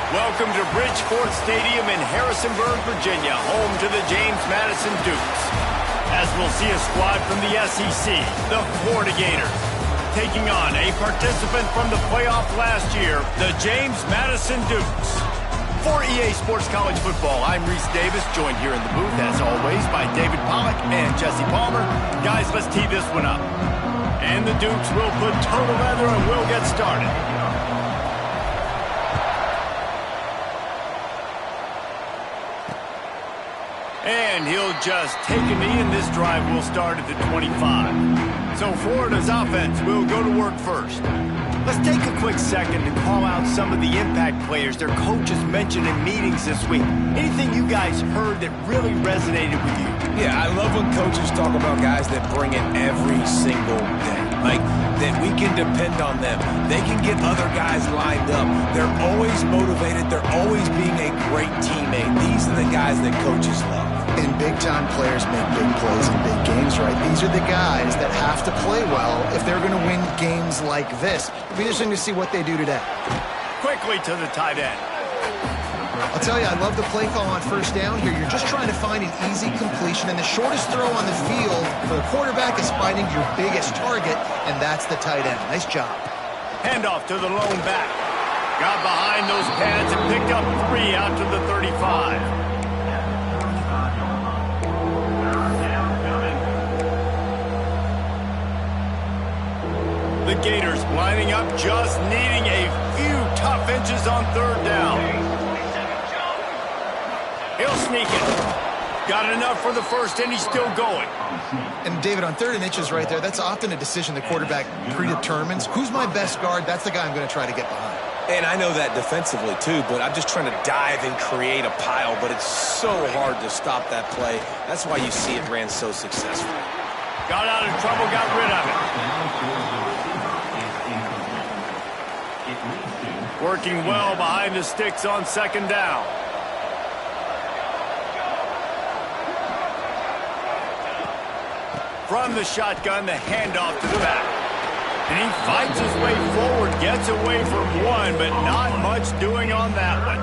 Welcome to Bridgeport Stadium in Harrisonburg, Virginia, home to the James Madison Dukes. As we'll see a squad from the SEC, the Florida Gators, taking on a participant from the playoff last year, the James Madison Dukes. For EA Sports College Football, I'm Reese Davis, joined here in the booth, as always, by David Pollack and Jesse Palmer. Guys, let's tee this one up. And the Dukes will put total leather and we'll get started. And he'll just take a knee, and this drive will start at the 25. So Florida's offense will go to work first. Let's take a quick second to call out some of the impact players their coaches mentioned in meetings this week. Anything you guys heard that really resonated with you? Yeah, I love when coaches talk about guys that bring it every single day. Like, that we can depend on them. They can get other guys lined up. They're always motivated. They're always being a great teammate. These are the guys that coaches love. And big-time players make big plays in big games, right? These are the guys that have to play well if they're going to win games like this. It'll be interesting to see what they do today. Quickly to the tight end. I'll tell you, I love the play call on first down here. You're just trying to find an easy completion, and the shortest throw on the field for the quarterback is finding your biggest target, and that's the tight end. Nice job. Handoff to the lone back. Got behind those pads and picked up 3 out to the 35. The Gators lining up, just needing a few tough inches on third down. He'll sneak it. Got enough for the first, and he's still going. And David, on 3rd and inches right there, that's often a decision the quarterback predetermines. Who's my best guard? That's the guy I'm going to try to get behind. And I know that defensively, too, but I'm just trying to dive and create a pile, but it's so hard to stop that play. That's why you see it ran so successfully. Got out of trouble, got rid of it. Working well behind the sticks on 2nd down. From the shotgun, the handoff to the back. And he fights his way forward, gets away from one, but not much doing on that one.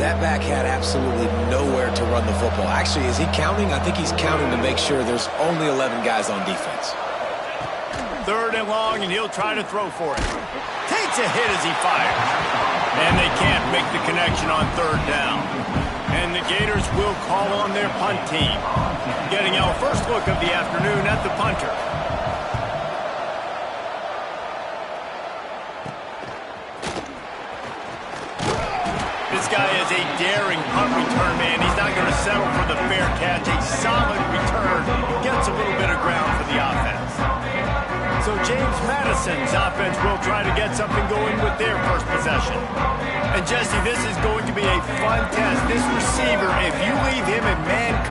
That back had absolutely nowhere to run the football. Actually, is he counting? I think he's counting to make sure there's only 11 guys on defense. 3rd and long, and he'll try to throw for it. Takes a hit as he fires. And they can't make the connection on 3rd down. And the Gators will call on their punt team. Getting our first look of the afternoon at the punter. This guy is a daring punt return man. He's not going to settle for the fair catch. A solid return. Gets a little bit of ground for the offense. So James Madison's offense will try to get something going with their first possession. And Jesse, this is going to be a fun test. This receiver, if you leave him in man...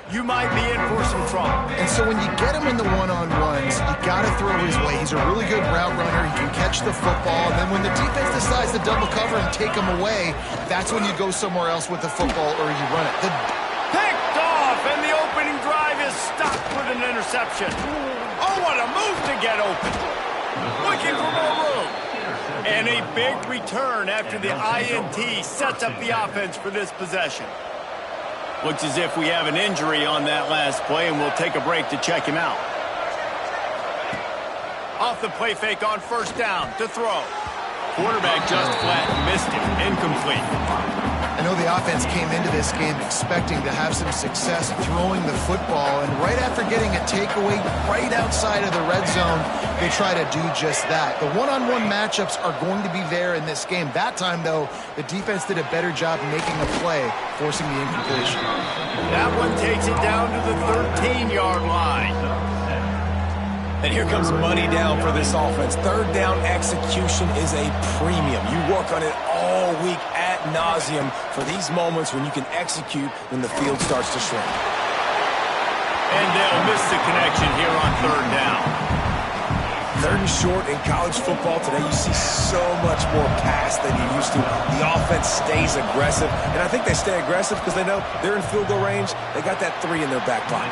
You might be in for some trouble. And so when you get him in the one-on-ones, you got to throw his way. He's a really good route runner. He can catch the football. And then when the defense decides to double cover and take him away, that's when you go somewhere else with the football or you run it. Picked off, and the opening drive is stopped with an interception. Oh, what a move to get open. Looking for more room. And a big return after the INT sets up the offense for this possession. Looks as if we have an injury on that last play, and we'll take a break to check him out. Off the play fake on 1st down to throw. Quarterback just flat missed it. Incomplete. I know the offense came into this game expecting to have some success throwing the football, and right after getting a takeaway right outside of the red zone, they try to do just that. The one-on-one matchups are going to be there in this game. That time, though, the defense did a better job making a play, forcing the incompletion. That one takes it down to the 13-yard line. And here comes money down for this offense. Third down execution is a premium. You work on it all week ad nauseum for these moments when you can execute when the field starts to shrink. And they'll miss the connection here on third down. Third and short in college football today, you see so much more pass than you used to. The offense stays aggressive, and I think they stay aggressive because they know they're in field goal range. They got that 3 in their back pocket.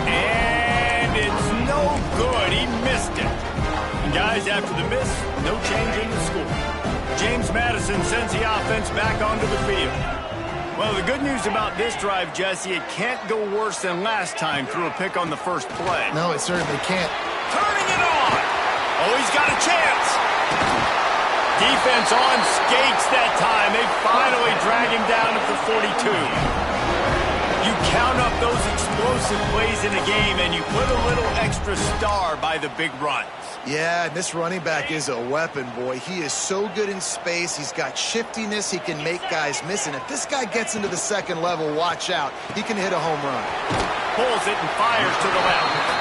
And it's no good. He missed it. And guys, after the miss, no change in the score. James Madison sends the offense back onto the field. Well, the good news about this drive, Jesse, it can't go worse than last time through a pick on the first play. No, it certainly can't. Turning it on. Oh, he's got a chance. Defense on skates that time. They finally drag him down at the 42. You count up those explosive plays in a game, and you put a little extra star by the big runs. Yeah, this running back is a weapon, boy. He is so good in space. He's got shiftiness. He can make guys miss. And if this guy gets into the second level, watch out. He can hit a home run. Pulls it and fires to the left.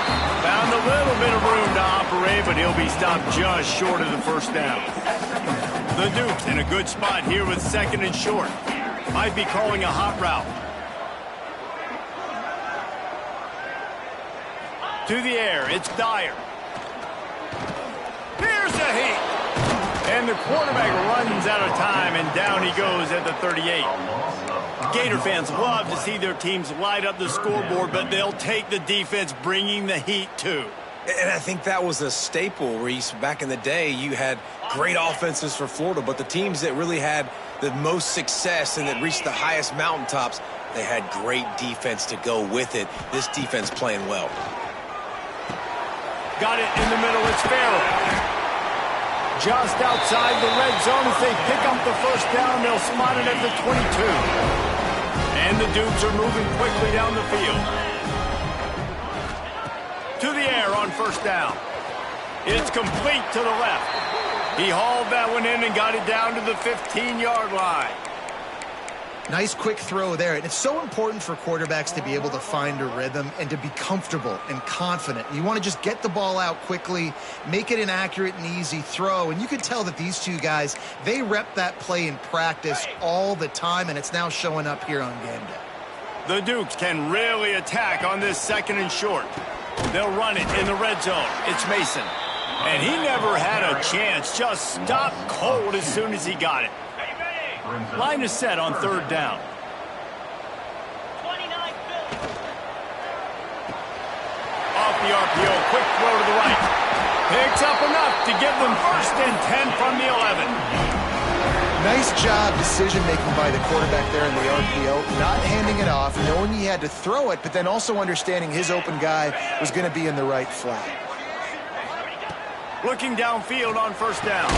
Found a little bit of room to operate, but he'll be stopped just short of the first down. The Dukes in a good spot here with second and short. Might be calling a hot route. To the air, it's Dyer. Here's the heat. And the quarterback runs out of time, and down he goes at the 38. Gator fans love to see their teams light up the scoreboard, but they'll take the defense bringing the heat too. And I think that was a staple, Reese. Back in the day, you had great offenses for Florida, but the teams that really had the most success and that reached the highest mountaintops, they had great defense to go with it. This defense playing well. Got it in the middle, it's Farrell. Just outside the red zone as they pick up the first down, they'll spot it at the 22. And the Dukes are moving quickly down the field. To the air on first down. It's complete to the left. He hauled that one in and got it down to the 15-yard line. Nice quick throw there. And it's so important for quarterbacks to be able to find a rhythm and to be comfortable and confident. You want to just get the ball out quickly, make it an accurate and easy throw. And you can tell that these two guys, they rep that play in practice all the time, and it's now showing up here on game day. The Dukes can really attack on this second and short. They'll run it in the red zone. It's Mason. And he never had a chance. Just stopped cold as soon as he got it. Line is set on third down. Off the RPO, quick throw to the right. Picks up enough to give them first and 10 from the 11. Nice job decision-making by the quarterback there in the RPO, not handing it off, knowing he had to throw it, but then also understanding his open guy was going to be in the right flat. Looking downfield on first down.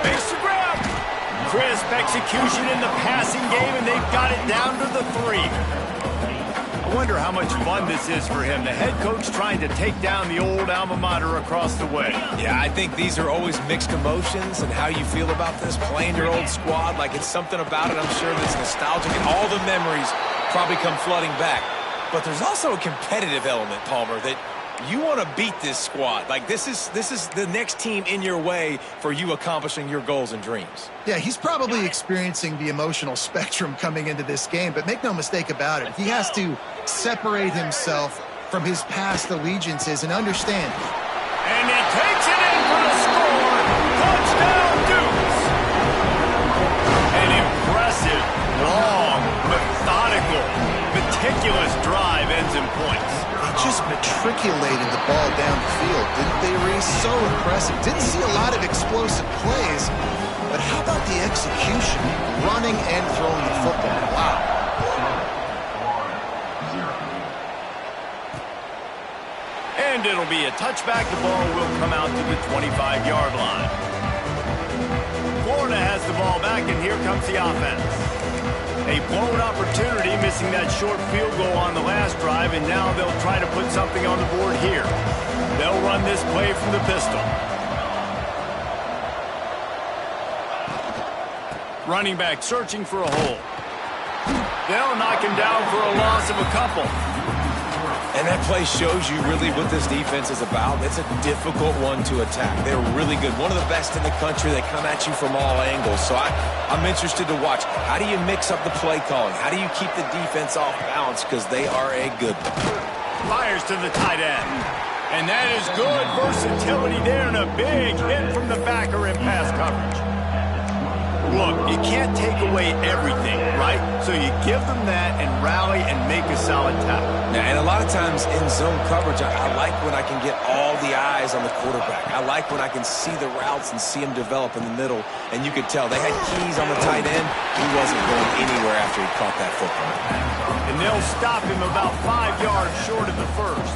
Makes the grab. Crisp execution in the passing game, and they've got it down to the 3. I wonder how much fun this is for him. The head coach trying to take down the old alma mater across the way. Yeah, I think these are always mixed emotions and how you feel about this, playing your old squad. Like, it's something about it, I'm sure, that's nostalgic, and all the memories probably come flooding back. But there's also a competitive element, Palmer, that you want to beat this squad. Like, this is the next team in your way for you accomplishing your goals and dreams. Yeah, he's probably experiencing the emotional spectrum coming into this game, but make no mistake about it, he has to separate himself from his past allegiances and understand. And he takes it in for the score. Touchdown, Dukes. An impressive, long, methodical, meticulous drive ends in points. They just matriculated the ball down the field, didn't they, Reese? So impressive. Didn't see a lot of explosive plays, but how about the execution, running and throwing the football? Wow. And it'll be a touchback. The ball will come out to the 25-yard line. Florida has the ball back, and here comes the offense. A blown opportunity, missing that short field goal on the last drive, and now they'll try to put something on the board here. They'll run this play from the pistol. Running back searching for a hole. They'll knock him down for a loss of a couple. And that play shows you really what this defense is about. It's a difficult one to attack. They're really good. One of the best in the country. They come at you from all angles. So I'm interested to watch. How do you mix up the play calling? How do you keep the defense off balance? Because they are a good one. Fires to the tight end. And that is good versatility there and a big hit from the backer in pass coverage. Look, you can't take away everything, right? So you give them that and rally and make a solid tackle. Yeah, and a lot of times in zone coverage, I like when I can get all the eyes on the quarterback. I like when I can see the routes and see him develop in the middle. And you could tell they had keys on the tight end. He wasn't going anywhere after he caught that football. And they'll stop him about 5 yards short of the first.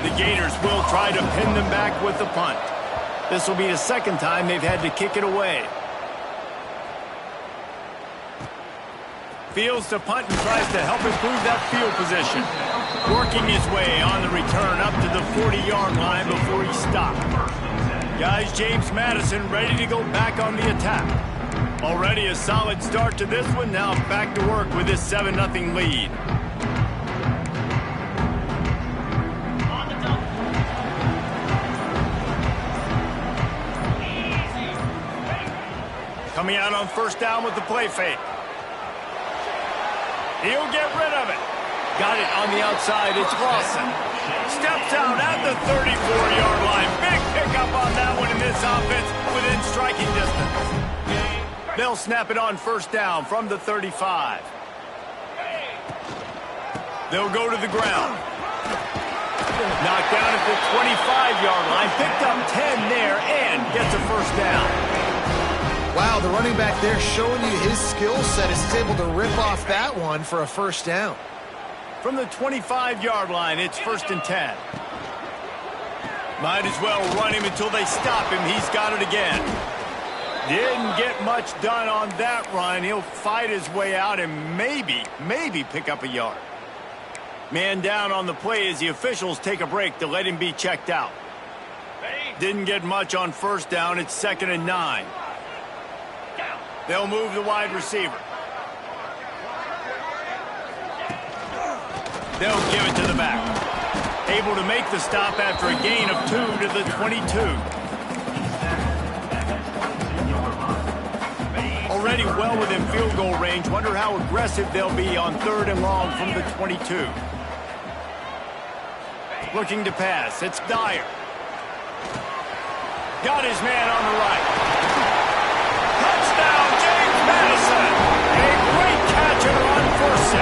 The Gators will try to pin them back with the punt. This will be the second time they've had to kick it away. Fields to punt and tries to help improve that field position. Working his way on the return up to the 40-yard line before he stopped. Guys, James Madison ready to go back on the attack. Already a solid start to this one. Now back to work with this 7-0 lead. Coming out on first down with the play fake. He'll get rid of it. Got it on the outside. It's Lawson. Steps out at the 34-yard line. Big pickup on that one in this offense within striking distance. They'll snap it on first down from the 35. They'll go to the ground. Knocked down at the 25-yard line. Picked up 10 there and gets a first down. Wow, the running back there showing you his skill set as he's able to rip off that one for a first down. From the 25-yard line, it's 1st and 10. Might as well run him until they stop him. He's got it again. Didn't get much done on that run. He'll fight his way out and maybe pick up a yard. Man down on the play as the officials take a break to let him be checked out. Didn't get much on first down. It's 2nd and 9. They'll move the wide receiver. They'll give it to the back. Able to make the stop after a gain of 2 to the 22. Already well within field goal range. Wonder how aggressive they'll be on 3rd and long from the 22. Looking to pass. It's Dyer. Got his man on the right. Touchdown, James Madison. A great catch and run for 6.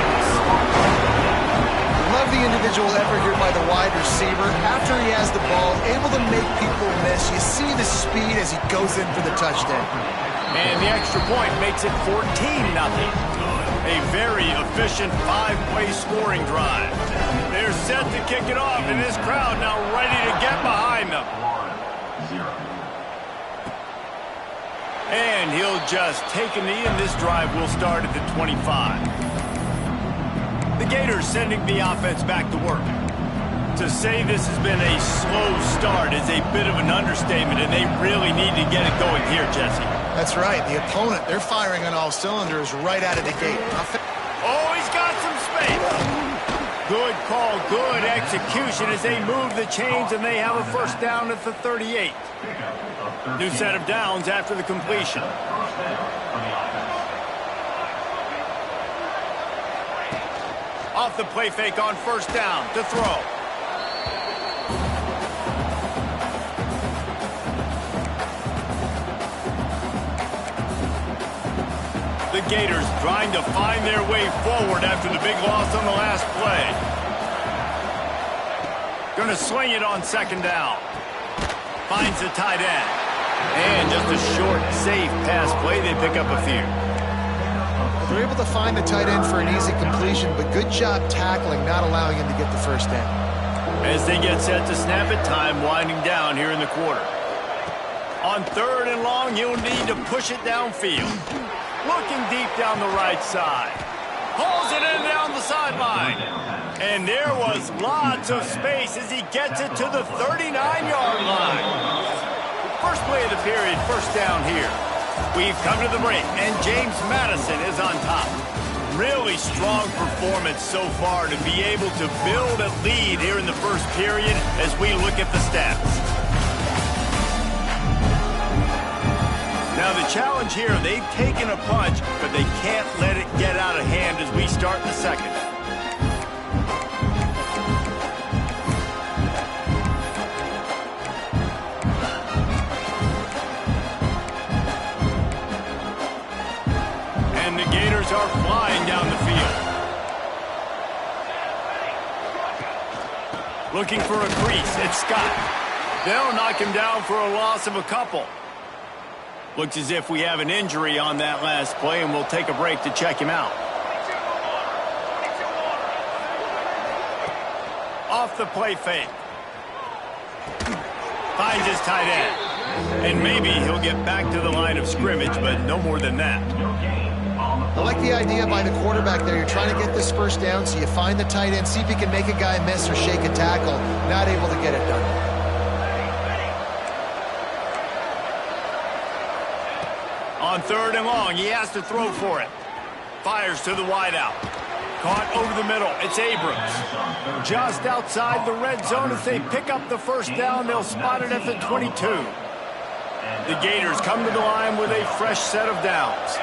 Love the individual effort here by the wide receiver. After he has the ball, able to make people miss. You see the speed as he goes in for the touchdown. And the extra point makes it 14-0. A very efficient 5-play scoring drive. They're set to kick it off, and this crowd now ready to get behind them. And he'll just take a knee, and this drive will start at the 25. The Gators sending the offense back to work. To say this has been a slow start is a bit of an understatement, and they really need to get it going here, Jesse. That's right. The opponent, they're firing on all cylinders right out of the gate. Oh, he's got some space. Good call, good execution as they move the chains, and they have a first down at the 38. New set of downs after the completion. Off the play fake on first down to throw. The Gators trying to find their way forward after the big loss on the last play. Going to swing it on 2nd down. Finds the tight end. And just a short, safe pass play. They pick up a few. They're able to find the tight end for an easy completion, but good job tackling, not allowing him to get the first down. As they get set to snap it, time winding down here in the quarter. On 3rd and long, he'll need to push it downfield. Looking deep down the right side. Pulls it in down the sideline. And there was lots of space as he gets it to the 39-yard line. First play of the period, first down here. We've come to the break, and James Madison is on top. Really strong performance so far to be able to build a lead here in the first period as we look at the stats. Now the challenge here, they've taken a punch, but they can't let it get out of hand as we start the second. And the Gators are flying down the field. Looking for a crease, it's Scott. They'll knock him down for a loss of a couple. Looks as if we have an injury on that last play, and we'll take a break to check him out. Off the play fake. Finds his tight end. And maybe he'll get back to the line of scrimmage, but no more than that. I like the idea by the quarterback there. You're trying to get this first down, so you find the tight end, see if you can make a guy miss or shake a tackle. Not able to get it done. On 3rd and long, he has to throw for it. Fires to the wideout. Caught over the middle. It's Abrams. Just outside the red zone. As they pick up the first down, they'll spot it at the 22. The Gators come to the line with a fresh set of downs.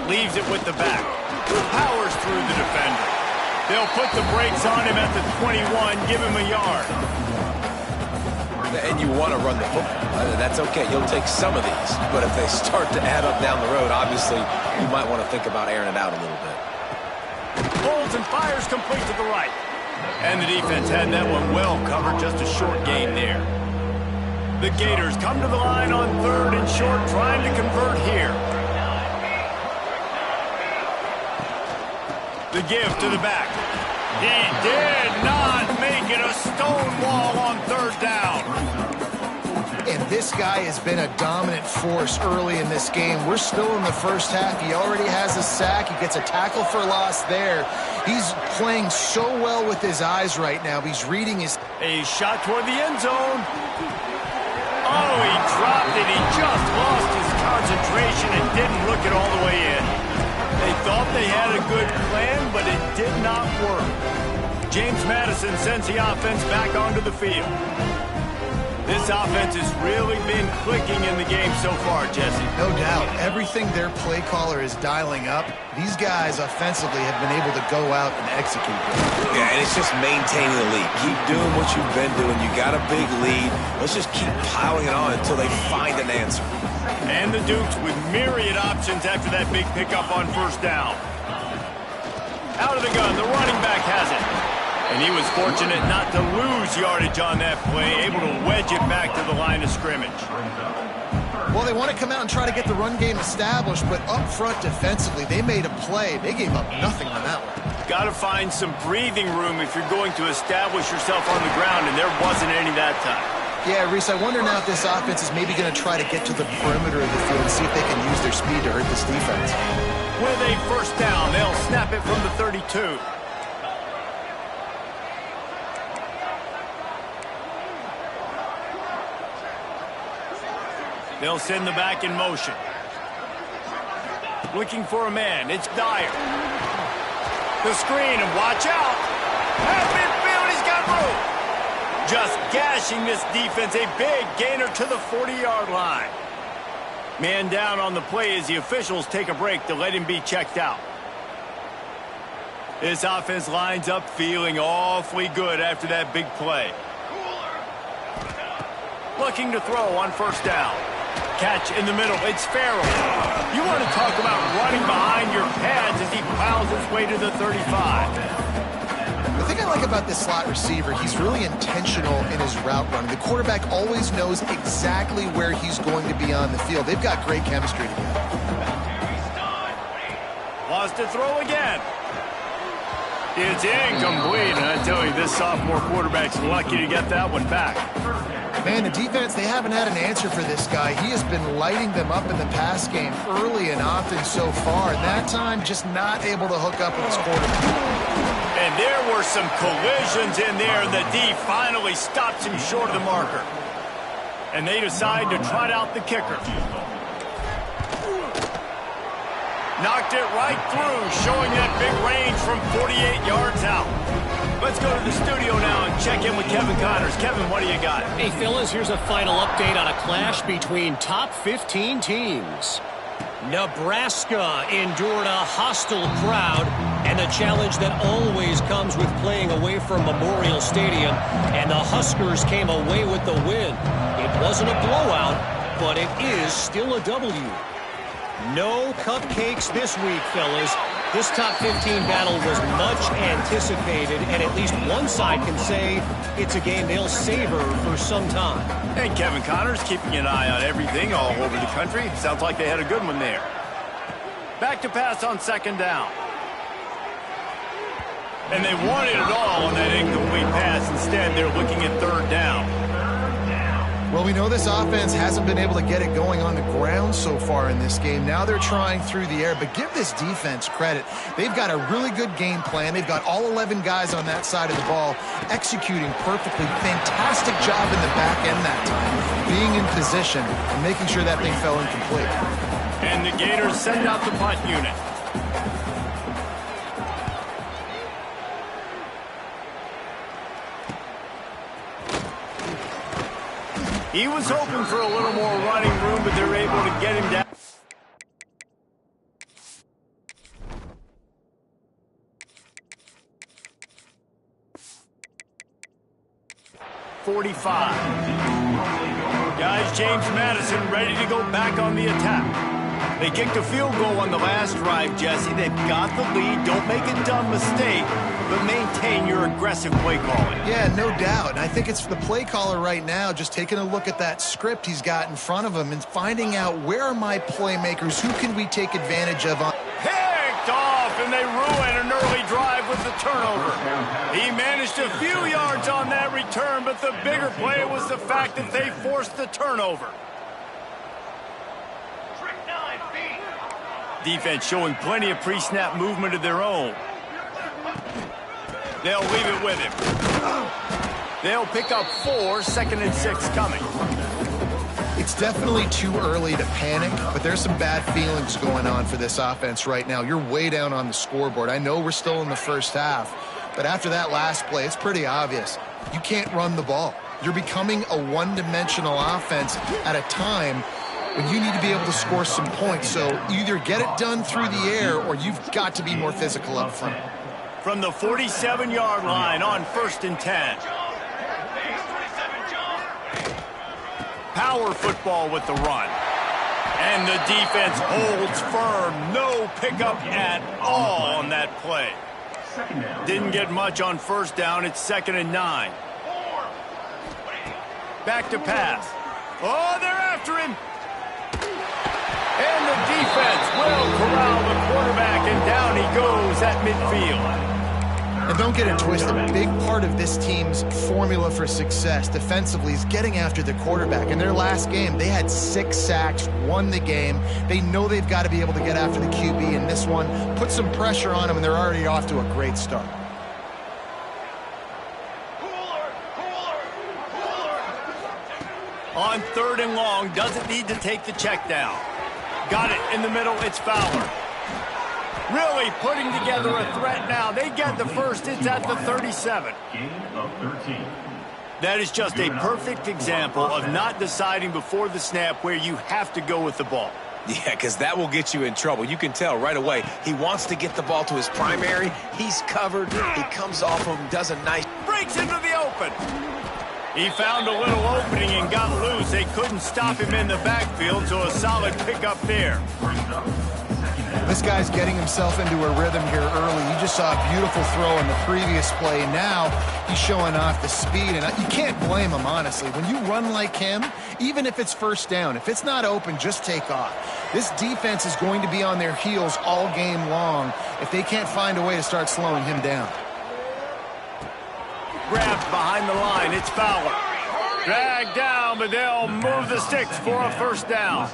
Leaves it with the back. Powers through the defender. They'll put the brakes on him at the 21, give him a yard. And you want to run the football. That's okay. You'll take some of these. But if they start to add up down the road, obviously, you might want to think about airing it out a little bit. Holds and fires complete to the right. And the defense had that one well covered. Just a short gain there. The Gators come to the line on 3rd and short, trying to convert here. The give to the back. He did not make it a stone wall on 3rd down. And this guy has been a dominant force early in this game. We're still in the first half. He already has a sack. He gets a tackle for loss there. He's playing so well with his eyes right now. He's reading his... A shot toward the end zone. Oh, he dropped it. He just lost his concentration and didn't look it all the way in. They thought they had a good plan, but it did not work. James Madison sends the offense back onto the field. This offense has really been clicking in the game so far, Jesse. No doubt. Everything their play caller is dialing up, these guys offensively have been able to go out and execute. Yeah, and it's just maintaining the lead. Keep doing what you've been doing. You got a big lead. Let's just keep piling it on until they find an answer. And the Dukes with myriad options after that big pickup on 1st down. Out of the gun, the running back has it. And he was fortunate not to lose yardage on that play, able to wedge it back to the line of scrimmage. Well, they want to come out and try to get the run game established, but up front defensively, they made a play. They gave up nothing on that one. Got to find some breathing room if you're going to establish yourself on the ground, and there wasn't any that time. Yeah, Reese, I wonder now if this offense is maybe going to try to get to the perimeter of the field and see if they can use their speed to hurt this defense. With a 1st down, they'll snap it from the 32. They'll send the back in motion. Looking for a man. It's Dyer. The screen, and watch out. At midfield, he's got room. Just gashing this defense. A big gainer to the 40-yard line. Man down on the play as the officials take a break to let him be checked out. This offense lines up feeling awfully good after that big play. Looking to throw on 1st down. Catch in the middle. It's Farrell. You want to talk about running behind your pads as he plows his way to the 35. The thing I like about this slot receiver, he's really intentional in his route running. The quarterback always knows exactly where he's going to be on the field. They've got great chemistry together. Wants to throw again. It's incomplete, and I tell you, this sophomore quarterback's lucky to get that one back. Man, the defense, they haven't had an answer for this guy. He has been lighting them up in the pass game early and often so far. And that time, just not able to hook up with his quarterback. And there were some collisions in there, and the D finally stops him short of the marker. And they decide to trot out the kicker. Knocked it right through, showing that big range from 48 yards out. Let's go to the studio now and check in with Kevin Connors. Kevin, what do you got? Hey, fellas, here's a final update on a clash between top 15 teams. Nebraska endured a hostile crowd and the challenge that always comes with playing away from Memorial Stadium, and the Huskers came away with the win. It wasn't a blowout, but it is still a W. No cupcakes this week, fellas. This top 15 battle was much anticipated, and at least one side can say it's a game they'll savor for some time. And Kevin Connors keeping an eye on everything all over the country. Sounds like they had a good one there. Back to pass on second down. And they wanted it all on that incomplete pass. Instead, they're looking at third down. Well, we know this offense hasn't been able to get it going on the ground so far in this game. Now they're trying through the air, but give this defense credit. They've got a really good game plan. They've got all 11 guys on that side of the ball executing perfectly. Fantastic job in the back end that time, being in position and making sure that thing fell incomplete. And the Gators send out the punt unit. He was hoping for a little more running room, but they're able to get him down. 45. Guys, James Madison ready to go back on the attack. They kicked a field goal on the last drive, Jesse. They've got the lead. Don't make a dumb mistake, but maintain your aggressive play calling. Yeah, no doubt. And I think it's the play caller right now just taking a look at that script he's got in front of him and finding out where are my playmakers, who can we take advantage of on. Picked off, and they ruin an early drive with the turnover. He managed a few yards on that return, but the bigger play was the fact that they forced the turnover. Defense showing plenty of pre-snap movement of their own. They'll leave it with him. They'll pick up 4, 2nd and 6 coming. It's definitely too early to panic, but there's some bad feelings going on for this offense right now. You're way down on the scoreboard. I know we're still in the first half, but after that last play, it's pretty obvious. You can't run the ball. You're becoming a one-dimensional offense at a time when you need to be able to score some points. So either get it done through the air or you've got to be more physical up front. From the 47-yard line on 1st and 10. Power football with the run. And the defense holds firm. No pickup at all on that play. Didn't get much on 1st down. It's 2nd and 9. Back to pass. Oh, they're after him. And the defense will corral the quarterback, and down he goes at midfield. And don't get it twisted. A big part of this team's formula for success defensively is getting after the quarterback. In their last game, they had 6 sacks, won the game. They know they've got to be able to get after the QB in this one, put some pressure on them, and they're already off to a great start. On 3rd and long, doesn't need to take the check down. Got it in the middle, it's Fowler. Really putting together a threat now. They get the first, it's at the 37. That is just a perfect example of not deciding before the snap where you have to go with the ball. Yeah, because that will get you in trouble. You can tell right away. He wants to get the ball to his primary. He's covered. He comes off him, does a nice... Breaks into the open. He found a little opening and got loose. They couldn't stop him in the backfield, so a solid pickup there. This guy's getting himself into a rhythm here early. You just saw a beautiful throw in the previous play. Now he's showing off the speed, and you can't blame him, honestly. When you run like him, even if it's 1st down, if it's not open, just take off. This defense is going to be on their heels all game long if they can't find a way to start slowing him down. Grabbed behind the line, it's Fowler. Dragged down, but they'll move the sticks for a 1st down.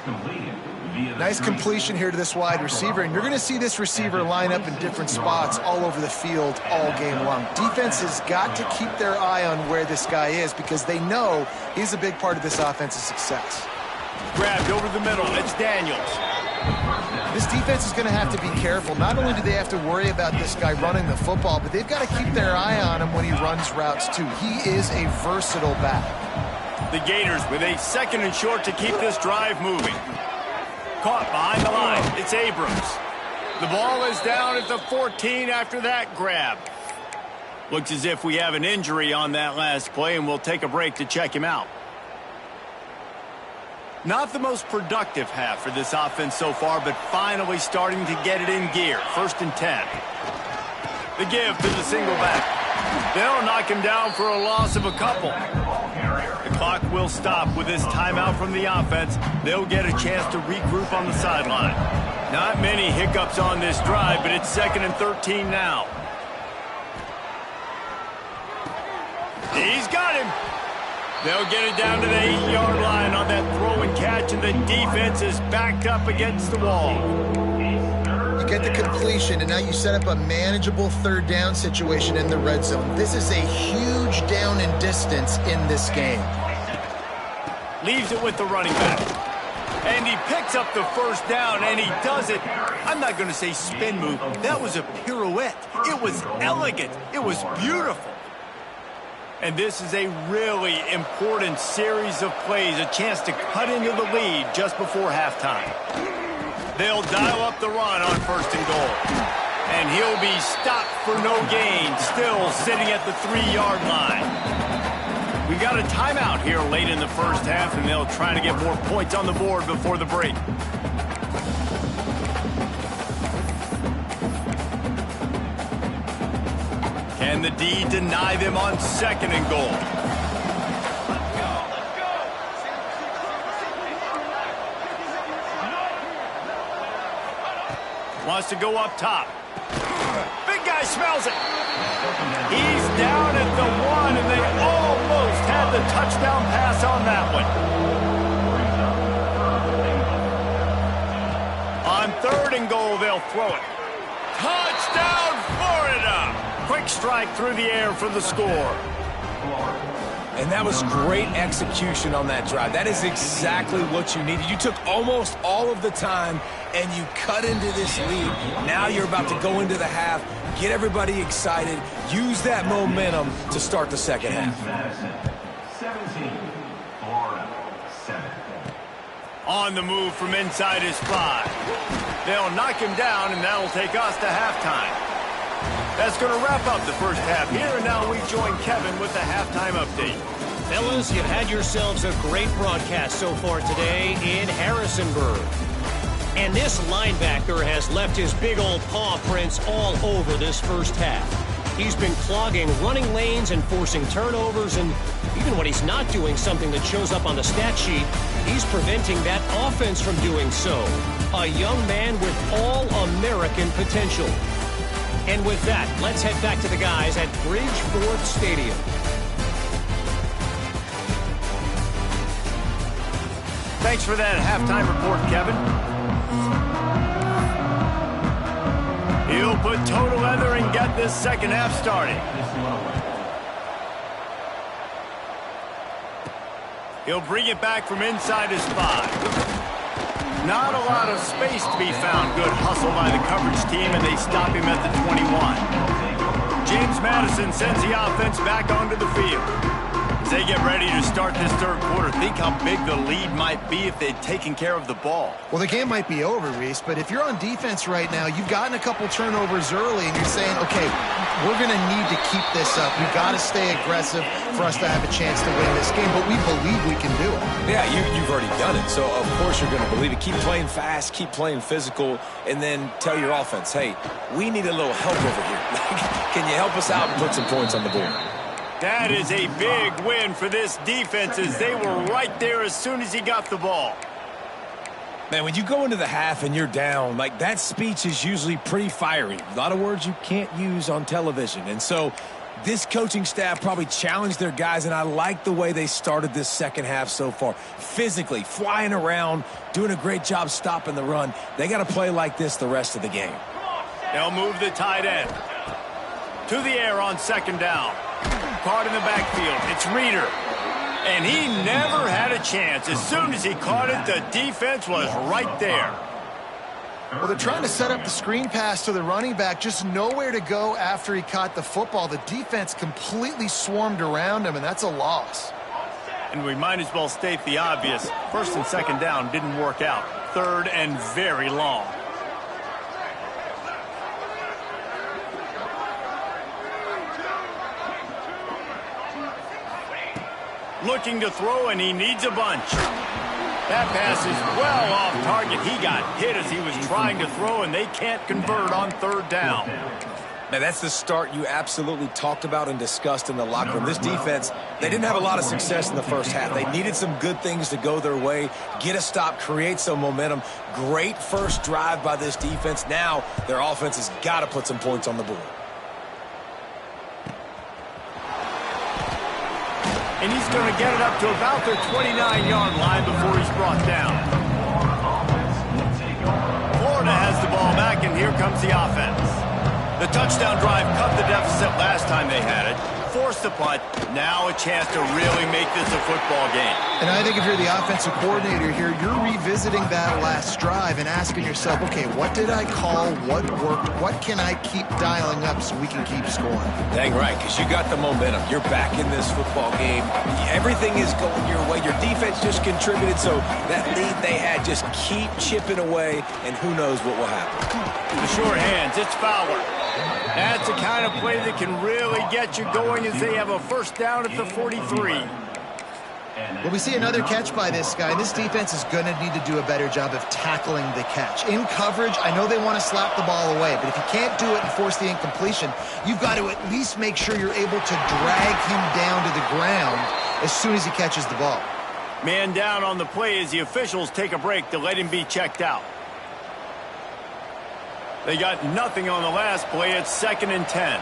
Nice completion here to this wide receiver, and you're going to see this receiver line up in different spots all over the field all game long. Defense has got to keep their eye on where this guy is because they know he's a big part of this offense's success. Grabbed over the middle, it's Daniels. This defense is going to have to be careful. Not only do they have to worry about this guy running the football, but they've got to keep their eye on him when he runs routes too. He is a versatile back. The Gators with a 2nd and short to keep this drive moving. Caught behind the line. It's Abrams. The ball is down at the 14 after that grab. Looks as if we have an injury on that last play, and we'll take a break to check him out. Not the most productive half for this offense so far, but finally starting to get it in gear. 1st and 10. The give to the single back. They'll knock him down for a loss of a couple. The clock will stop with this timeout from the offense. They'll get a chance to regroup on the sideline. Not many hiccups on this drive, but it's 2nd and 13 now. He's got him. They'll get it down to the 8-yard line on that throw and catch, and the defense is backed up against the wall. You get the completion, and now you set up a manageable 3rd down situation in the red zone. This is a huge down in distance in this game. Leaves it with the running back. And he picks up the 1st down, and he does it. I'm not going to say spin move. That was a pirouette. It was elegant. It was beautiful. And this is a really important series of plays, a chance to cut into the lead just before halftime. They'll dial up the run on 1st and goal. And he'll be stopped for no gain, still sitting at the 3-yard line. We got a timeout here late in the 1st half, and they'll try to get more points on the board before the break. Can the D deny them on 2nd and goal? Wants to go up top. Big guy smells it. He's down at the 1, and they almost had the touchdown pass on that one. On 3rd and goal, they'll throw it. Touchdown, Florida! Quick strike through the air for the score. And that was great execution on that drive. That is exactly what you needed. You took almost all of the time, and you cut into this lead. Now you're about to go into the half, get everybody excited, use that momentum to start the 2nd half. 17, Florida, 7. On the move from inside his 5. They'll knock him down, and that'll take us to halftime. That's going to wrap up the 1st half here, and now we join Kevin with the halftime update. Fellas, you've had yourselves a great broadcast so far today in Harrisonburg. And this linebacker has left his big old paw prints all over this 1st half. He's been clogging running lanes and forcing turnovers, and even when he's not doing something that shows up on the stat sheet, he's preventing that offense from doing so. A young man with all-American potential. And with that, let's head back to the guys at Bridgeforth Stadium. Thanks for that halftime report, Kevin. He'll put toe to leather and get this 2nd half started. He'll bring it back from inside his 5. Not a lot of space to be found. Good hustle by the coverage team, and they stop him at the 21. James Madison sends the offense back onto the field. As they get ready to start this 3rd quarter, think how big the lead might be if they'd taken care of the ball. Well, the game might be over, Reese, but if you're on defense right now, you've gotten a couple turnovers early, and you're saying, okay, we're going to need to keep this up. We've got to stay aggressive for us to have a chance to win this game, but we believe we can do it. Yeah, you've already done it, so of course you're going to believe it. Keep playing fast, keep playing physical, and then tell your offense, hey, we need a little help over here. Can you help us out and put some points on the board? That is a big win for this defense, as they were right there as soon as he got the ball. Man, when you go into the half and you're down, like, that speech is usually pretty fiery. A lot of words you can't use on television. And so this coaching staff probably challenged their guys, and I like the way they started this 2nd half so far. Physically, flying around, doing a great job stopping the run. They got to play like this the rest of the game. They'll move the tight end to the air on 2nd down. Caught in the backfield. It's Reeder. And he never had a chance. As soon as he caught it, the defense was right there. Well, they're trying to set up the screen pass to the running back, just nowhere to go after he caught the football. The defense completely swarmed around him, and that's a loss. And we might as well state the obvious. First and second down didn't work out. Third and very long. Looking to throw, and he needs a bunch. That pass is well off target. He got hit as he was trying to throw, and they can't convert on third down. Now, that's the start you absolutely talked about and discussed in the locker room. This defense, they didn't have a lot of success in the first half. They needed some good things to go their way, get a stop, create some momentum. Great first drive by this defense. Now, their offense has got to put some points on the board. And he's going to get it up to about their 29-yard line before he's brought down. Florida has the ball back, and here comes the offense. The touchdown drive cut the deficit last time they had it. Forced the punt. Now a chance to really make this a football game. And I think if you're the offensive coordinator here, you're revisiting that last drive and asking yourself, okay, what did I call? What worked? What can I keep dialing up so we can keep scoring? Dang right, because you got the momentum. You're back in this football game. Everything is going your way. Your defense just contributed, so that lead they had, just keep chipping away, and who knows what will happen. The short hands, it's Fowler. That's the kind of play that can really get you going as they have a first down at the 43. Well, we see another catch by this guy. This defense is going to need to do a better job of tackling the catch. In coverage, I know they want to slap the ball away, but if you can't do it and force the incompletion, you've got to at least make sure you're able to drag him down to the ground as soon as he catches the ball. Man down on the play as the officials take a break to let him be checked out. They got nothing on the last play. It's 2nd and 10.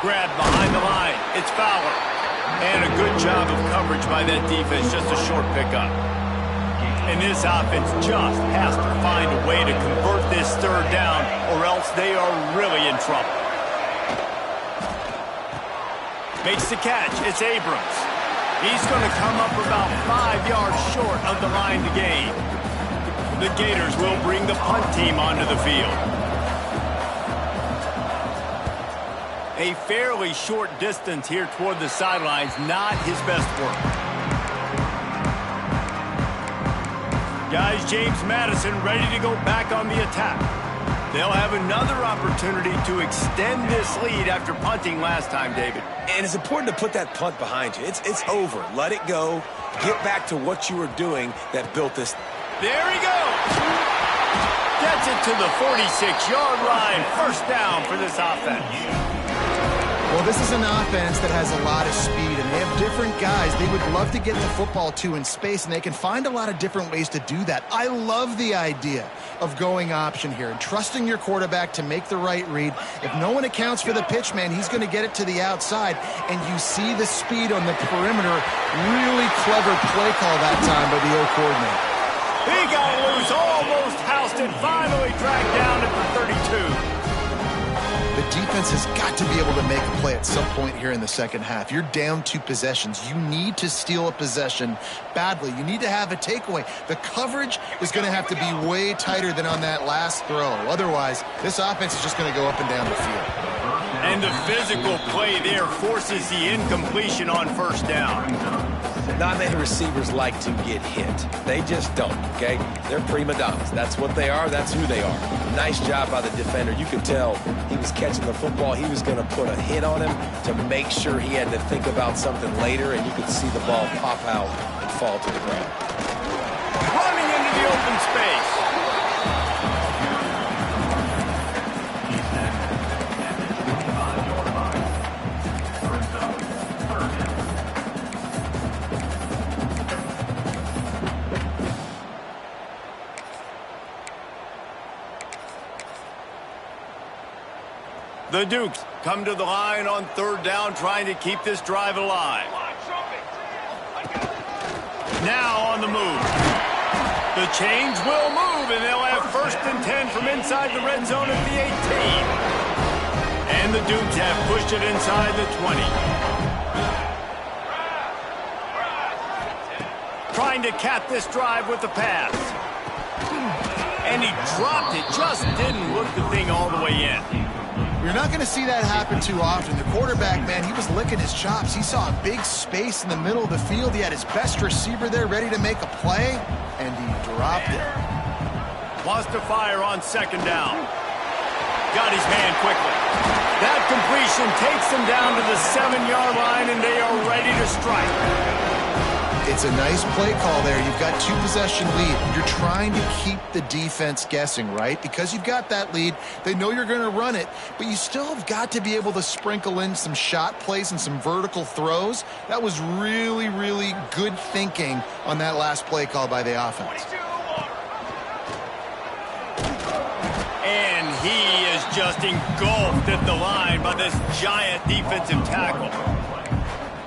Grab behind the line. It's Fowler. And a good job of coverage by that defense. Just a short pickup. And this offense just has to find a way to convert this third down, or else they are really in trouble. Makes the catch. It's Abrams. He's going to come up about 5 yards short of the line to gain. The Gators will bring the punt team onto the field. A fairly short distance here toward the sidelines, not his best work. Guys, James Madison ready to go back on the attack. They'll have another opportunity to extend this lead after punting last time, David. And it's important to put that punt behind you. It's over. Let it go. Get back to what you were doing that built this. There he goes. Gets it to the 46-yard line. First down for this offense. Well, this is an offense that has a lot of speed, and they have different guys they would love to get the football to in space, and they can find a lot of different ways to do that. I love the idea of going option here and trusting your quarterback to make the right read. If no one accounts for the pitch man, he's going to get it to the outside, and you see the speed on the perimeter. Really clever play call that time by the O coordinator. He got loose, almost housed it, finally dragged down at the 32. The defense has got to be able to make a play at some point here in the second half. You're down 2 possessions. You need to steal a possession badly. You need to have a takeaway. The coverage is going to have to be way tighter than on that last throw. Otherwise, this offense is just going to go up and down the field. And the physical play there forces the incompletion on first down. Not many receivers like to get hit. They just don't, okay? They're prima donnas. That's what they are. That's who they are. Nice job by the defender. You could tell he was catching the football. He was going to put a hit on him to make sure he had to think about something later, and you could see the ball pop out and fall to the ground. Running into the open space. The Dukes come to the line on third down, trying to keep this drive alive. Now on the move. The chains will move, and they'll have 1st and 10 from inside the red zone at the 18. And the Dukes have pushed it inside the 20. trying to cap this drive with the pass. And he dropped it, just didn't look the thing all the way in. You're not going to see that happen too often. The quarterback, man, he was licking his chops. He saw a big space in the middle of the field. He had his best receiver there ready to make a play, and he dropped it. Wants to fire on second down. Got his man quickly. That completion takes them down to the 7-yard line, and they are ready to strike. It's a nice play call there. You've got 2-possession lead. You're trying to keep the defense guessing, right? Because you've got that lead, they know you're going to run it, but you still have got to be able to sprinkle in some shot plays and some vertical throws. That was really, really good thinking on that last play call by the offense. And he is just engulfed at the line by this giant defensive tackle.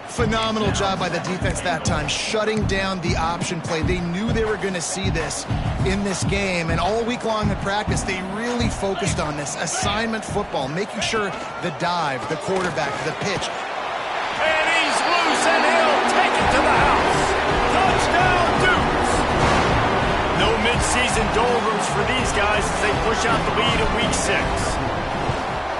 Phenomenal job by the defense that time, shutting down the option play. They knew they were going to see this in this game, and all week long in practice, they really focused on this assignment football, making sure the dive, the quarterback, the pitch. And he's loose, and he'll take it to the house. Touchdown, Dukes! No midseason doldrums for these guys as they push out the lead in Week 6.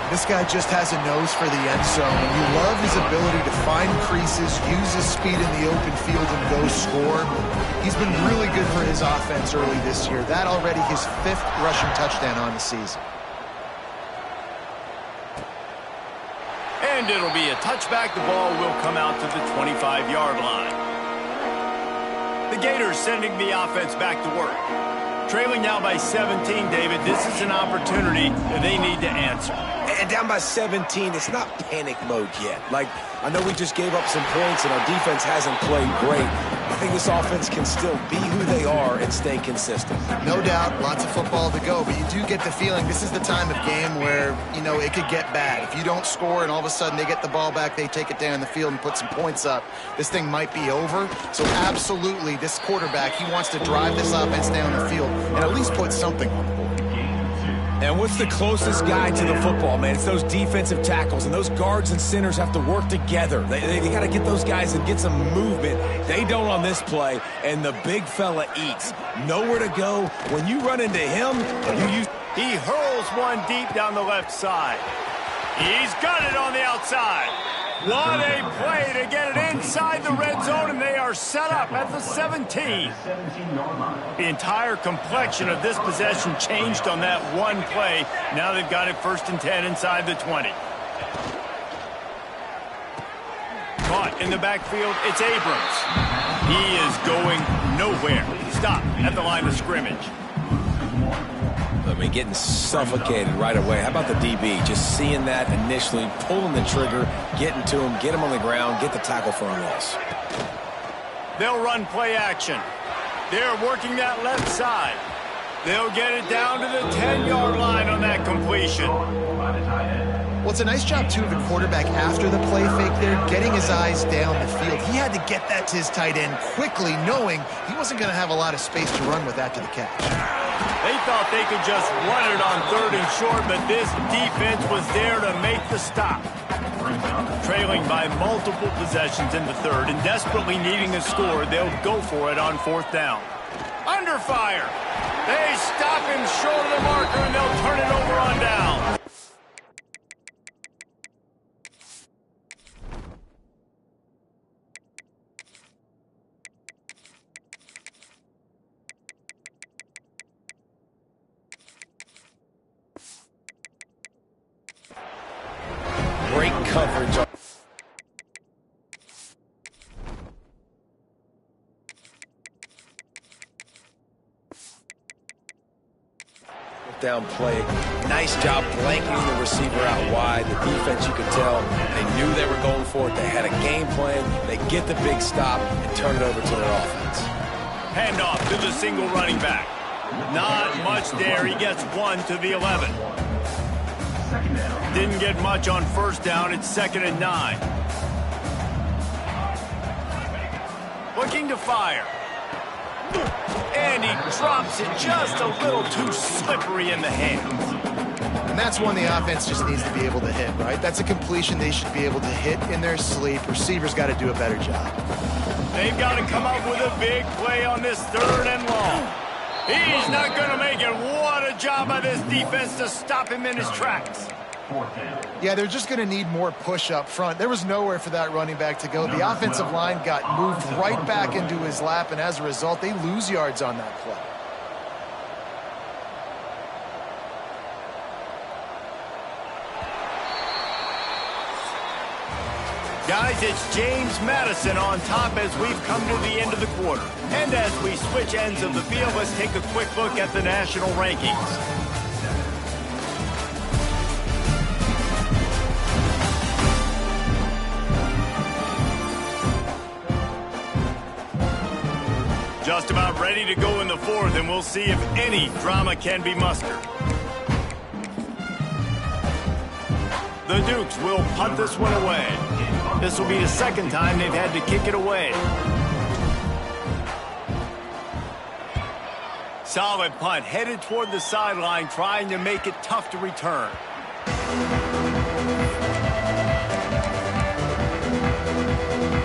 This guy just has a nose for the end zone, and you love his ability to find creases, use his speed in the open field, and go score. He's been really good for his offense early this year. That already his 5th rushing touchdown on the season. And it'll be a touchback. The ball will come out to the 25-yard line. The Gators sending the offense back to work. Trailing now by 17, David. This is an opportunity that they need to answer. And down by 17, it's not panic mode yet. Like, I know we just gave up some points and our defense hasn't played great. I think this offense can still be who they are and stay consistent. No doubt, lots of football to go, but you do get the feeling this is the time of game where, you know, it could get bad. If you don't score and all of a sudden they get the ball back, they take it down the field and put some points up, this thing might be over. So absolutely, this quarterback, he wants to drive this offense down the field and at least put something on the board. And what's the closest guy to the football, man? It's those defensive tackles, and those guards and centers have to work together. They got to get those guys and get some movement. They don't on this play, and the big fella eats. Nowhere to go. When you run into him, He hurls one deep down the left side. He's got it on the outside. What a play to get it inside the red zone, and they are set up at the 17. The entire complexion of this possession changed on that one play. Now they've got it 1st and 10 inside the 20. Caught in the backfield, it's Abrams. He is going nowhere. Stop at the line of scrimmage. I mean, getting suffocated right away. How about the DB? Just seeing that initially, pulling the trigger, getting to him, get him on the ground, get the tackle for a loss. They'll run play action. They're working that left side. They'll get it down to the 10-yard line on that completion. Well, it's a nice job, too, of the quarterback after the play fake there, getting his eyes down the field. He had to get that to his tight end quickly, knowing he wasn't going to have a lot of space to run with after the catch. They thought they could just run it on 3rd and short, but this defense was there to make the stop. Trailing by multiple possessions in the 3rd and desperately needing a score, they'll go for it on 4th down. Under fire. They stop him short of the marker, and they'll turn it over on down. Great coverage. Down play. Nice job blanketing the receiver out wide. The defense, you could tell, they knew they were going for it. They had a game plan. They get the big stop and turn it over to their offense. Handoff to the single running back. Not much there. He gets 1 to the 11. Didn't get much on 1st down. It's 2nd and 9. Looking to fire. And he drops it just a little too slippery in the hands. And that's one the offense just needs to be able to hit, right? That's a completion they should be able to hit in their sleep. Receivers got to do a better job. They've got to come up with a big play on this 3rd and long. He's not going to make it. What a job by this defense to stop him in his tracks. Yeah, they're just going to need more push up front. There was nowhere for that running back to go. The offensive line got moved right back into his lap, and as a result, they lose yards on that play. Guys, it's James Madison on top as we've come to the end of the quarter. And as we switch ends of the field, let's take a quick look at the national rankings. Just about ready to go in the 4th, and we'll see if any drama can be mustered. The Dukes will punt this one away. This will be the 2nd time they've had to kick it away. Solid punt, headed toward the sideline, trying to make it tough to return.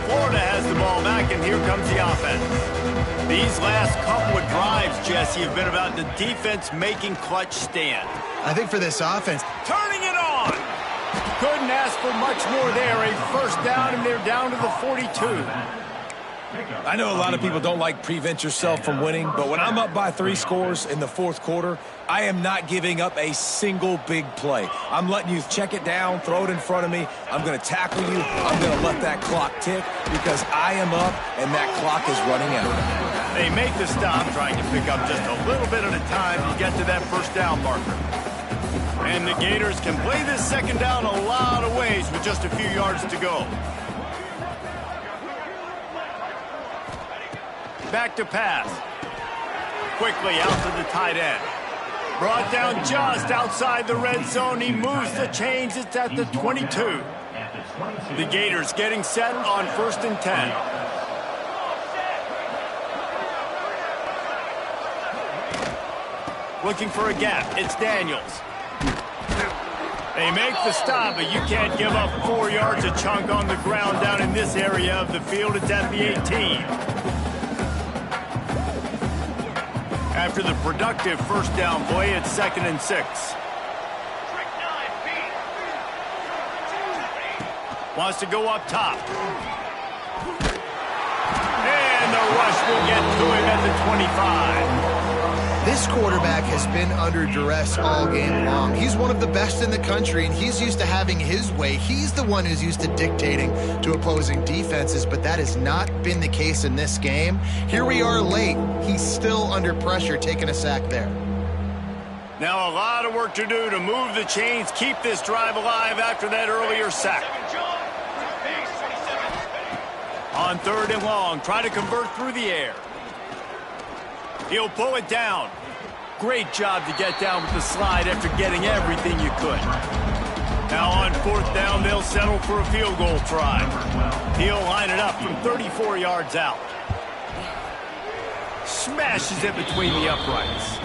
Florida has the ball back, and here comes the offense. These last couple of drives, Jesse, have been about the defense making clutch stand. I think for this offense, Turning it on! Couldn't ask for much more there. A 1st down, and they're down to the 42. I know a lot of people don't like prevent yourself from winning, but when I'm up by 3 scores in the 4th quarter, I am not giving up a single big play. I'm letting you check it down, throw it in front of me. I'm going to tackle you. I'm going to let that clock tick because I am up and that clock is running out. They make the stop, trying to pick up just a little bit at a time to get to that 1st down marker. And the Gators can play this 2nd down a lot of ways with just a few yards to go. Back to pass. Quickly out to the tight end. Brought down just outside the red zone. He moves the chains. It's at the 22. The Gators getting set on 1st and 10. Looking for a gap. It's Daniels. They make the stop, but you can't give up 4 yards a chunk on the ground down in this area of the field. It's at the 18. After the productive 1st down play, it's 2nd and 6. Wants to go up top. And the rush will get to him at the 25. this quarterback has been under duress all game long. He's one of the best in the country, and he's used to having his way. He's the one who's used to dictating to opposing defenses, but that has not been the case in this game. Here we are late. He's still under pressure, taking a sack there. Now a lot of work to do to move the chains, keep this drive alive after that earlier sack. On 3rd and long, try to convert through the air. He'll pull it down. Great job to get down with the slide after getting everything you could. Now on 4th down, they'll settle for a field goal try. He'll line it up from 34 yards out. Smashes it between the uprights.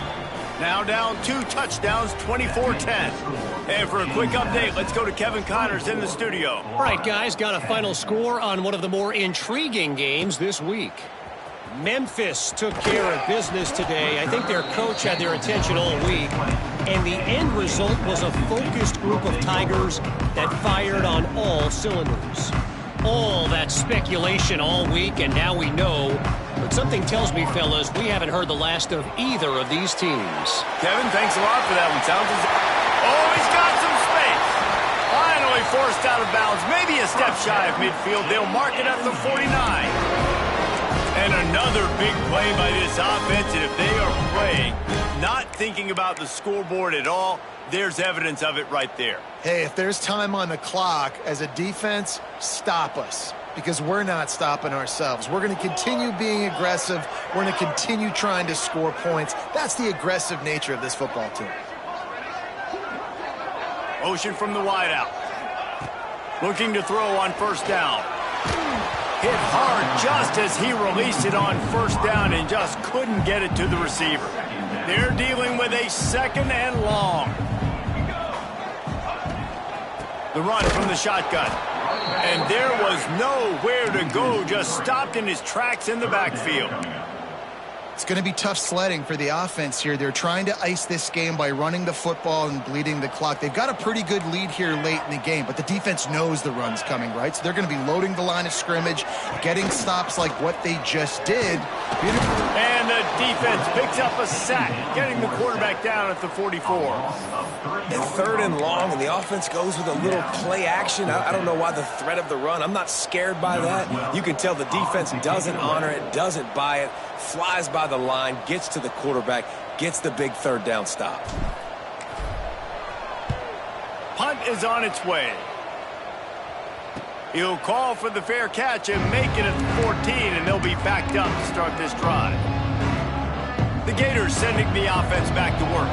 Now down 2 touchdowns, 24-10. And for a quick update, let's go to Kevin Connors in the studio. All right, guys, got a final score on one of the more intriguing games this week. Memphis took care of business today. I think their coach had their attention all week. And the end result was a focused group of Tigers that fired on all cylinders. All that speculation all week, and now we know. But something tells me, fellas, we haven't heard the last of either of these teams. Kevin, thanks a lot for that one. Sounds as... Oh, he's got some space. Finally forced out of bounds. Maybe a step shy of midfield. They'll mark it at the 49. And another big play by this offense. And if they are playing, not thinking about the scoreboard at all, there's evidence of it right there. Hey, if there's time on the clock, as a defense, stop us. Because we're not stopping ourselves. We're going to continue being aggressive. We're going to continue trying to score points. That's the aggressive nature of this football team. Motion from the wideout. Looking to throw on 1st down. Hit hard just as he released it on 1st down and just couldn't get it to the receiver. They're dealing with a 2nd and long. The run from the shotgun. And there was nowhere to go, just stopped in his tracks in the backfield. It's going to be tough sledding for the offense here. They're trying to ice this game by running the football and bleeding the clock. They've got a pretty good lead here late in the game, but the defense knows the run's coming, right? So they're going to be loading the line of scrimmage, getting stops like what they just did. And the defense picks up a sack, getting the quarterback down at the 44. And 3rd and long, and the offense goes with a little play action. I don't know why the threat of the run. I'm not scared by that. You can tell the defense doesn't honor it, doesn't buy it, flies by the line, gets to the quarterback, gets the big 3rd down stop. Punt is on its way. He'll call for the fair catch and make it at 14, and they'll be backed up to start this drive. The Gators sending the offense back to work.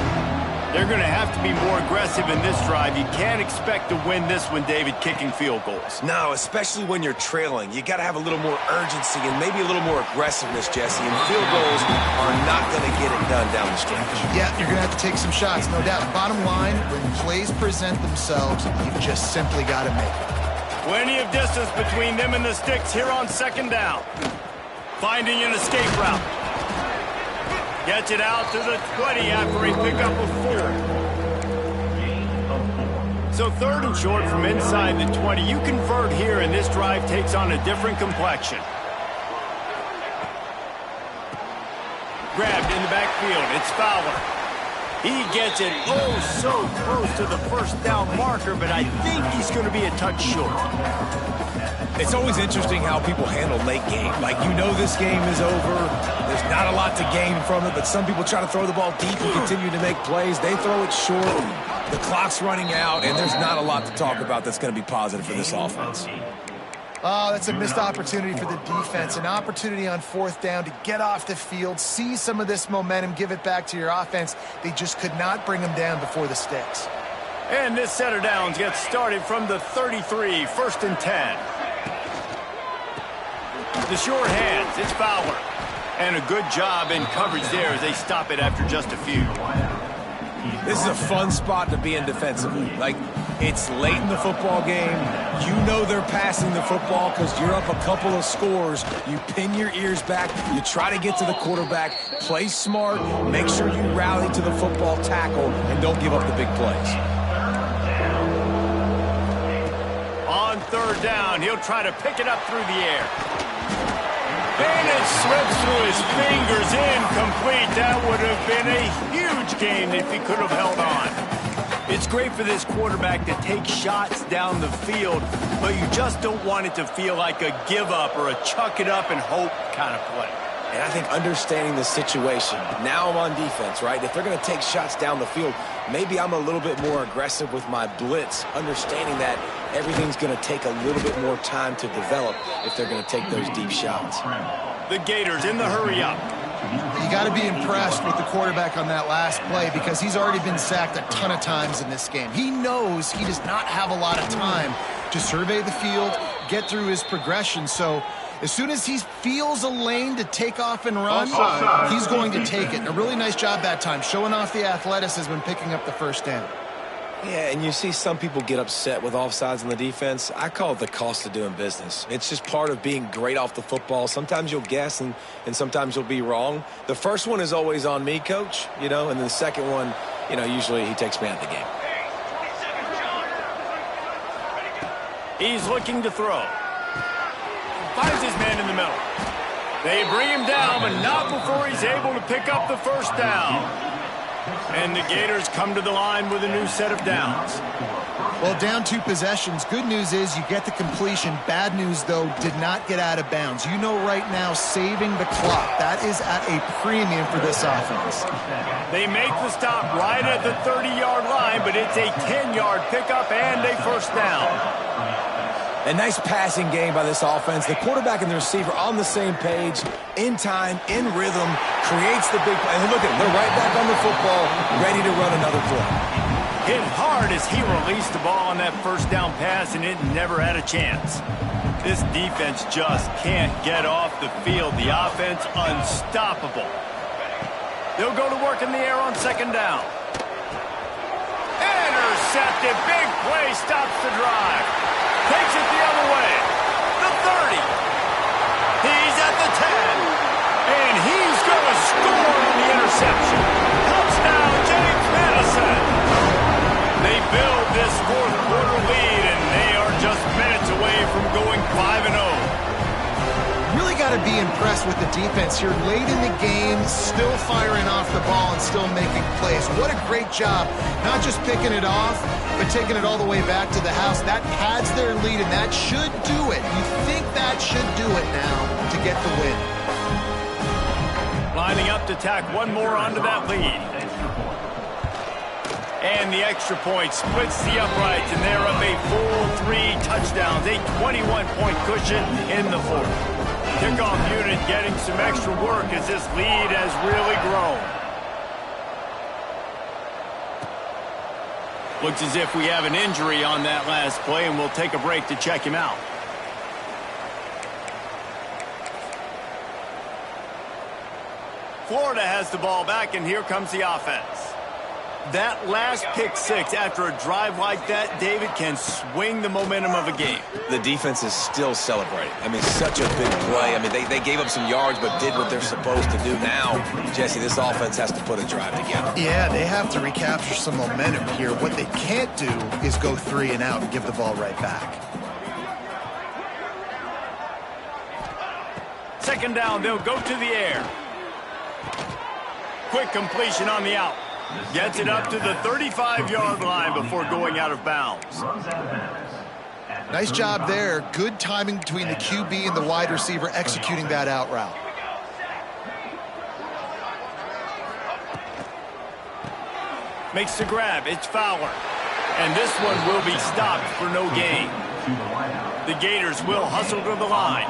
They're going to have to be more aggressive in this drive. You can't expect to win this one, David, kicking field goals. No, especially when you're trailing. You got to have a little more urgency and maybe a little more aggressiveness, Jesse. And field goals are not going to get it done down the stretch. Yeah, you're going to have to take some shots, no doubt. Bottom line, when plays present themselves, you've just simply got to make it. Plenty of distance between them and the sticks here on 2nd down. Finding an escape route. Gets it out to the 20 after a pickup of 4. So 3rd and short from inside the 20. You convert here, and this drive takes on a different complexion. Grabbed in the backfield. It's Fowler. He gets it so close to the 1st down marker, but I think he's going to be a touch short. It's always interesting how people handle late game. Like, you know this game is over. There's not a lot to gain from it, but some people try to throw the ball deep and continue to make plays. They throw it short. The clock's running out, and there's not a lot to talk about that's going to be positive for this offense. Oh, that's a missed opportunity for the defense. An opportunity on 4th down to get off the field, see some of this momentum, give it back to your offense. They just could not bring them down before the sticks. And this set of downs gets started from the 33, 1st and 10. The short hands, it's Fowler. And a good job in coverage there as they stop it after just a few. This is a fun spot to be in defensively. Like, it's late in the football game. You know they're passing the football because you're up a couple of scores. You pin your ears back. You try to get to the quarterback. Play smart. Make sure you rally to the football tackle and don't give up the big plays. On 3rd down, he'll try to pick it up through the air. And it slips through his fingers, incomplete. That would have been a huge gain if he could have held on. It's great for this quarterback to take shots down the field, but you just don't want it to feel like a give-up or a chuck-it-up-and-hope kind of play. And I think understanding the situation, now I'm on defense, right? If they're going to take shots down the field, maybe I'm a little bit more aggressive with my blitz, understanding that everything's going to take a little bit more time to develop if they're going to take those deep shots. The Gators in the hurry-up. You got to be impressed with the quarterback on that last play because he's already been sacked a ton of times in this game. He knows he does not have a lot of time to survey the field, get through his progression. So as soon as he feels a lane to take off and run, he's going to take it. And a really nice job that time, showing off the athleticism and picking up the 1st down. Yeah, and you see some people get upset with offsides on the defense. I call it the cost of doing business. It's just part of being great off the football. Sometimes you'll guess and sometimes you'll be wrong. The first one is always on me, Coach, and then the second one, usually he takes me out of the game. He's looking to throw. Finds his man in the middle. They bring him down, but not before he's able to pick up the 1st down. And the Gators come to the line with a new set of downs. Well, down 2 possessions. Good news is you get the completion. Bad news, though, did not get out of bounds. You know right now, saving the clock, that is at a premium for this offense. They make the stop right at the 30-yard line, but it's a 10-yard pickup and a 1st down. A nice passing game by this offense. The quarterback and the receiver on the same page, in time, in rhythm, creates the big play. And look at them, they're right back on the football, ready to run another play. Hit hard as he released the ball on that 1st down pass, and it never had a chance. This defense just can't get off the field. The offense unstoppable. They'll go to work in the air on 2nd down. Intercepted. Big play stops the drive. Takes it the other way. The 30. He's at the 10. And he's going to score on the interception. Touchdown, James Madison. They build this fourth quarter lead, and they are just minutes away from going 5-0. Really got to be impressed with the defense here. Late in the game, still firing off the ball and still making plays. What a great job. Not just picking it off, but taking it all the way back to the house. That pads their lead, and that should do it. You think that should do it now to get the win. Lining up to tack one more onto that lead. And the extra point splits the uprights, and they're up a full 3 touchdowns, a 21-point cushion in the fourth. Kickoff unit getting some extra work as this lead has really grown. Looks as if we have an injury on that last play, and we'll take a break to check him out. Florida has the ball back, and here comes the offense. That last pick six after a drive like that, David, can swing the momentum of a game. The defense is still celebrating. I mean, such a big play. I mean, they gave up some yards but did what they're supposed to do. Now, Jesse, this offense has to put a drive together. Yeah, they have to recapture some momentum here. What they can't do is go 3 and out and give the ball right back. Second down, they'll go to the air. Quick completion on the out. Gets it up to the 35-yard line before going out of bounds. Nice job there. Good timing between the QB and the wide receiver executing that out route. Makes the grab. It's Fowler. And this one will be stopped for no gain. The Gators will hustle to the line.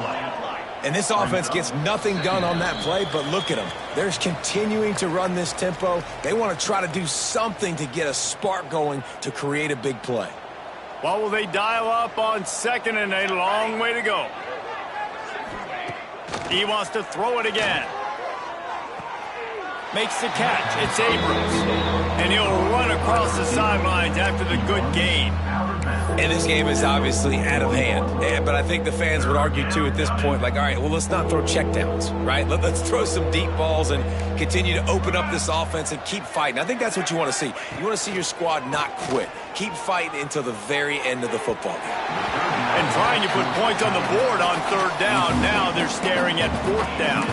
And this offense gets nothing done on that play, but look at them. They're continuing to run this tempo. They want to try to do something to get a spark going to create a big play. What will they dial up on second, and a long way to go? He wants to throw it again. Makes the catch. It's Abrams. And he'll run across the sidelines after the good gain. And this game is obviously out of hand. But I think the fans would argue, too, at this point, like, all right, well, let's not throw checkdowns, right? Let's throw some deep balls and continue to open up this offense and keep fighting. I think that's what you want to see. You want to see your squad not quit. Keep fighting until the very end of the football game. And trying to put points on the board on third down. Now they're staring at fourth down.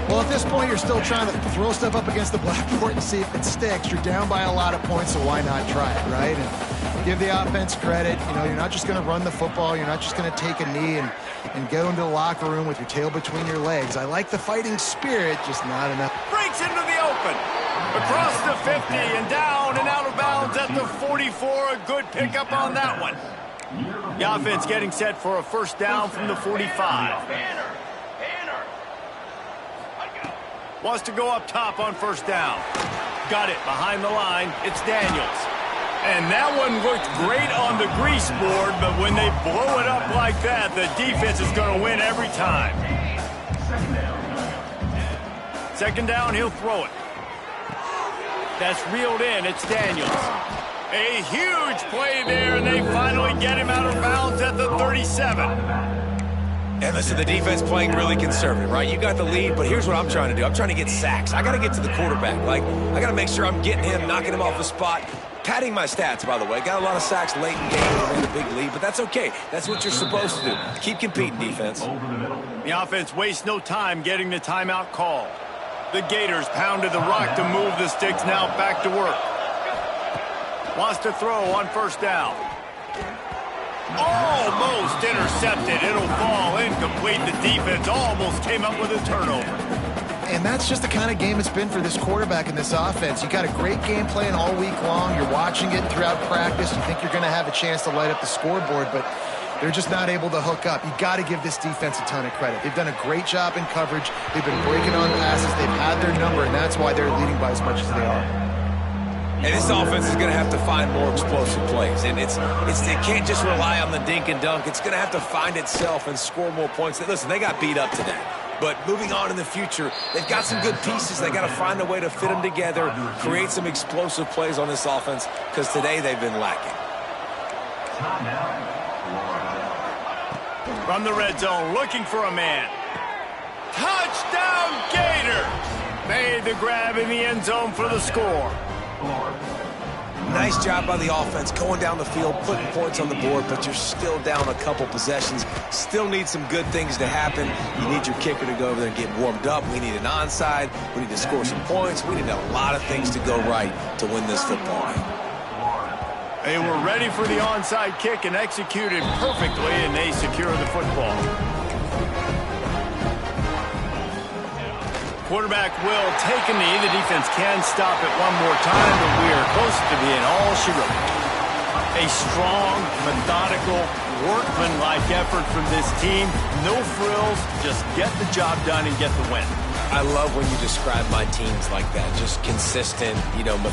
Well, at this point, you're still trying to throw stuff up against the blackboard and see if it sticks. You're down by a lot of points, so why not try it, right? And give the offense credit. You know, you're not just going to run the football. You're not just going to take a knee and go into the locker room with your tail between your legs. I like the fighting spirit, just not enough. Breaks into the open. Across the 50 and down and out of bounds at the 44. A good pickup on that one. The offense getting set for a first down from the 45. Wants to go up top on first down. Got it behind the line. It's Daniels. And that one looked great on the grease board, but when they blow it up like that, the defense is going to win every time. Second down, he'll throw it. That's reeled in. It's Daniels. A huge play there, and they finally get him out of bounds at the 37. And listen, the defense playing really conservative, right? You got the lead, but here's what I'm trying to do. I'm trying to get sacks. I got to get to the quarterback. Like, I got to make sure I'm getting him, knocking him off the spot. Padding my stats, by the way. Got a lot of sacks late in game, in a big lead, but that's okay. That's what you're supposed to do. Keep competing, defense. The offense wastes no time getting the timeout call. The Gators pounded the rock to move the sticks, now back to work. Wants to throw on first down. Almost intercepted. It'll fall incomplete. The defense almost came up with a turnover. And that's just the kind of game it's been for this quarterback and this offense. You got a great game plan all week long. You're watching it throughout practice. You think you're going to have a chance to light up the scoreboard, but they're just not able to hook up. You got to give this defense a ton of credit. They've done a great job in coverage. They've been breaking on passes. They've had their number, and that's why they're leading by as much as they are. And this offense is going to have to find more explosive plays. And it can't just rely on the dink and dunk. It's going to have to find itself and score more points. Listen, they got beat up today. But moving on in the future, they've got some good pieces. They got to find a way to fit them together, create some explosive plays on this offense, because today they've been lacking. From the red zone, looking for a man. Touchdown, Gators! Made the grab in the end zone for the score. Nice job by the offense going down the field, putting points on the board, but you're still down a couple possessions. Still need some good things to happen. You need your kicker to go over there and get warmed up. We need an onside. We need to score some points. We need a lot of things to go right to win this football game. They were ready for the onside kick and executed perfectly, and they secure the football. Quarterback will take a knee. The defense can stop it one more time, but we are close to being all she wrote. A strong, methodical, workman-like effort from this team. No frills, just get the job done and get the win. I love when you describe my teams like that. Just consistent, methodical.